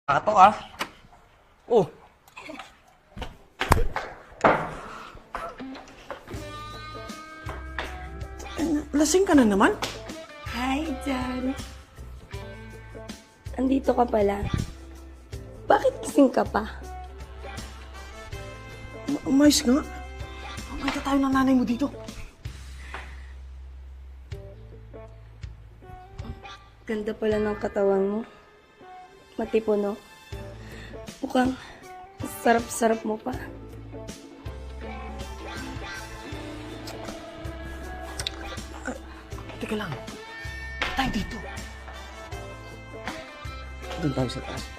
Ato ah. Oh. Lasing ka na naman? Hi, Jan. Andito ka pala. Bakit gising ka pa? Umayos nga. Makita tayo ng nanay mo dito. Ganda pala ng katawan mo. Matipo, no? Mukhang sarap-sarap mo pa. Teka lang. Tayo dito. Doon tayo sa taas.